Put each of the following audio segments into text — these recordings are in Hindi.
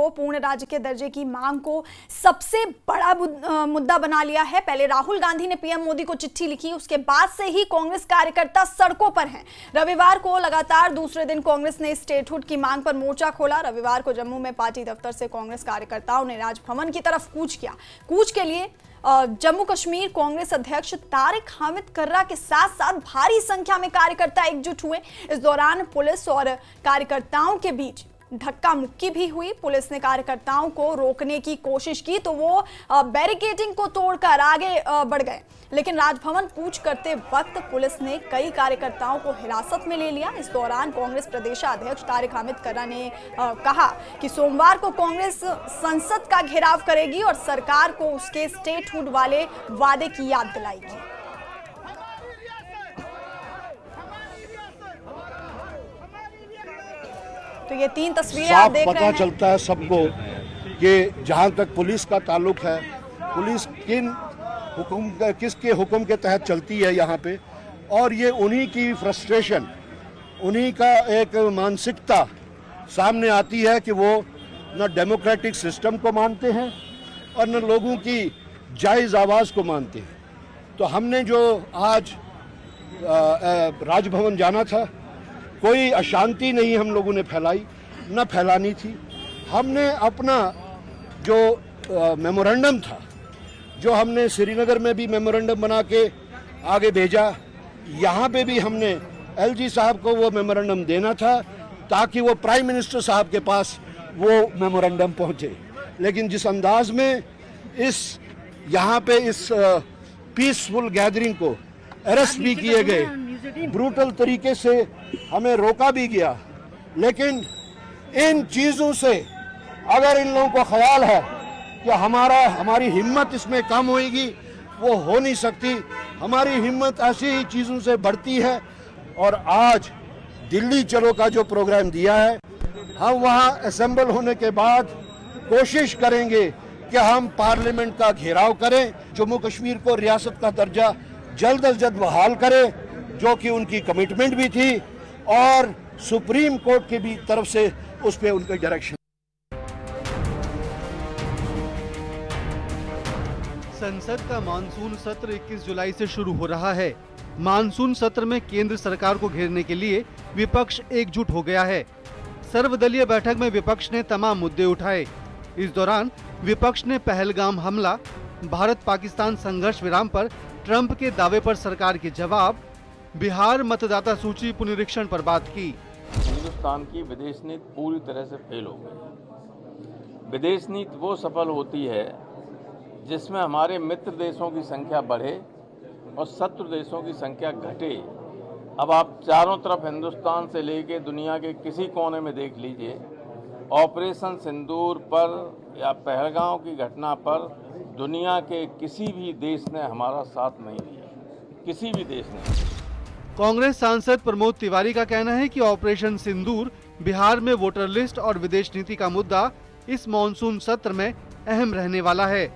को पूर्ण राज्य के दर्जे की मांग को सबसे बड़ा मुद्दा बना लिया है। पहले राहुल गांधी ने पीएम मोदी को चिट्ठी लिखी, उसके बाद से ही कांग्रेस कार्यकर्ता सड़कों पर हैं। रविवार को लगातार दूसरे दिन कांग्रेस ने स्टेटहुड की मांग पर मोर्चा खोला। रविवार को जम्मू में पार्टी दफ्तर से कांग्रेस कार्यकर्ताओं ने राजभवन की तरफ कूच किया। कूच के लिए जम्मू कश्मीर कांग्रेस अध्यक्ष तारिक हामिद कर्रा के साथ साथ भारी संख्या में कार्यकर्ता एकजुट हुए। इस दौरान पुलिस और कार्यकर्ताओं के बीच धक्का मुक्की भी हुई। पुलिस ने कार्यकर्ताओं को रोकने की कोशिश की तो वो बैरिकेडिंग को तोड़कर आगे बढ़ गए, लेकिन राजभवन कूच करते वक्त पुलिस ने कई कार्यकर्ताओं को हिरासत में ले लिया। इस दौरान कांग्रेस प्रदेशाध्यक्ष तारिक हामिद कर्रा ने कहा कि सोमवार को कांग्रेस संसद का घेराव करेगी और सरकार को उसके स्टेटहुड वाले वादे की याद दिलाएगी। तो ये 3 तस्वीरें आप देख रहे हैं। पता चलता है सबको कि जहां तक पुलिस का ताल्लुक है, पुलिस किसके हुक्म के तहत चलती है यहाँ पे, और ये उन्हीं की फ्रस्ट्रेशन, उन्हीं का एक मानसिकता सामने आती है कि वो न डेमोक्रेटिक सिस्टम को मानते हैं और न लोगों की जायज़ आवाज़ को मानते हैं। तो हमने जो आज राजभवन जाना था, कोई अशांति नहीं हम लोगों ने फैलाई, न फैलानी थी। हमने अपना जो मेमोरेंडम था, जो हमने श्रीनगर में भी मेमोरेंडम बना के आगे भेजा, यहाँ पे भी हमने एलजी साहब को वो मेमोरेंडम देना था ताकि वो प्राइम मिनिस्टर साहब के पास वो मेमोरेंडम पहुँचे। लेकिन जिस अंदाज में यहाँ पे इस पीसफुल गैदरिंग को अरेस्ट भी किए गए, ब्रूटल तरीके से हमें रोका भी गया, लेकिन इन चीज़ों से अगर इन लोगों को ख्याल है कि हमारी हिम्मत इसमें कम होगी, वो हो नहीं सकती। हमारी हिम्मत ऐसी ही चीज़ों से बढ़ती है। और आज दिल्ली चलो का जो प्रोग्राम दिया है, हम वहाँ असेंबल होने के बाद कोशिश करेंगे कि हम पार्लियामेंट का घेराव करें, जम्मू कश्मीर को रियासत का दर्जा जल्द अज जल्द बहाल करें, जो कि उनकी कमिटमेंट भी थी और सुप्रीम कोर्ट की भी तरफ से उस पे उनका डायरेक्शन। संसद का मानसून सत्र 21 जुलाई से शुरू हो रहा है। मानसून सत्र में केंद्र सरकार को घेरने के लिए विपक्ष एकजुट हो गया है। सर्वदलीय बैठक में विपक्ष ने तमाम मुद्दे उठाए। इस दौरान विपक्ष ने पहलगाम हमला, भारत पाकिस्तान संघर्ष विराम पर ट्रंप के दावे पर सरकार के जवाब, बिहार मतदाता सूची पुनरीक्षण पर बात की। हिंदुस्तान की विदेश नीति पूरी तरह से फेल हो गई। विदेश नीति वो सफल होती है जिसमें हमारे मित्र देशों की संख्या बढ़े और शत्रु देशों की संख्या घटे। अब आप चारों तरफ हिंदुस्तान से लेके दुनिया के किसी कोने में देख लीजिए, ऑपरेशन सिंदूर पर या पहलगाम की घटना पर दुनिया के किसी भी देश ने हमारा साथ नहीं दिया, किसी भी देश ने। कांग्रेस सांसद प्रमोद तिवारी का कहना है कि ऑपरेशन सिंदूर, बिहार में वोटर लिस्ट और विदेश नीति का मुद्दा इस मॉनसून सत्र में अहम रहने वाला है।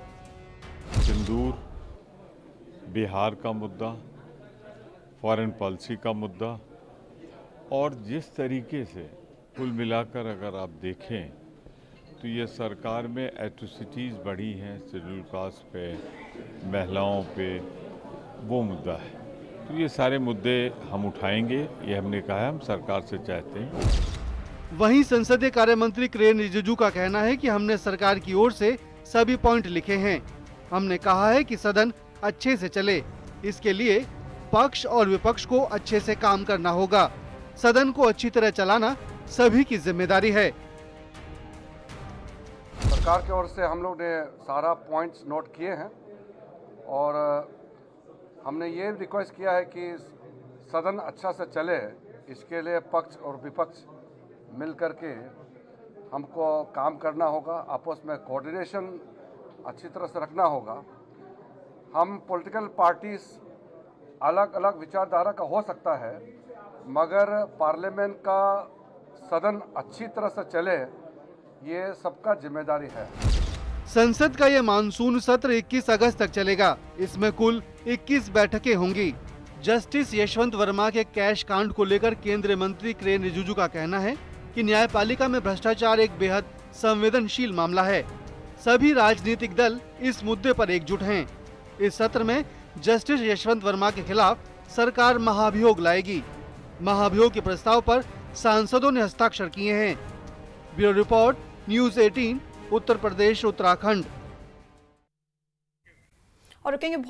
सिंदूर, बिहार का मुद्दा, फॉरेन पॉलिसी का मुद्दा, और जिस तरीके से कुल मिलाकर अगर आप देखें तो ये सरकार में एट्रोसिटीज़ बढ़ी हैं, शेड्यूल कास्ट पे, महिलाओं पे, वो मुद्दा है। तो ये सारे मुद्दे हम उठाएंगे, ये हमने कहा है, हम सरकार से चाहते हैं। वहीं संसदीय कार्य मंत्री किरेन रिजिजू का कहना है कि हमने सरकार की ओर से सभी पॉइंट लिखे हैं। हमने कहा है कि सदन अच्छे से चले, इसके लिए पक्ष और विपक्ष को अच्छे से काम करना होगा। सदन को अच्छी तरह चलाना सभी की जिम्मेदारी है। सरकार की ओर से हम लोग ने सारा पॉइंट्स नोट किए हैं और हमने ये रिक्वेस्ट किया है कि सदन अच्छा से चले, इसके लिए पक्ष और विपक्ष मिल करके हमको काम करना होगा, आपस में कोऑर्डिनेशन अच्छी तरह से रखना होगा। हम पॉलिटिकल पार्टीज अलग अलग विचारधारा का हो सकता है, मगर पार्लियामेंट का सदन अच्छी तरह से चले, ये सबका जिम्मेदारी है। संसद का ये मानसून सत्र 21 अगस्त तक चलेगा। इसमें कुल 21 बैठकें होंगी। जस्टिस यशवंत वर्मा के कैश कांड को लेकर केंद्रीय मंत्री किरेन रिजिजू का कहना है कि न्यायपालिका में भ्रष्टाचार एक बेहद संवेदनशील मामला है। सभी राजनीतिक दल इस मुद्दे पर एकजुट हैं। इस सत्र में जस्टिस यशवंत वर्मा के खिलाफ सरकार महाभियोग लाएगी। महाभियोग के प्रस्ताव पर सांसदों ने हस्ताक्षर किए हैं। Bureau report, news 18, Uttar Pradesh, Uttarakhand. और रुकेंगे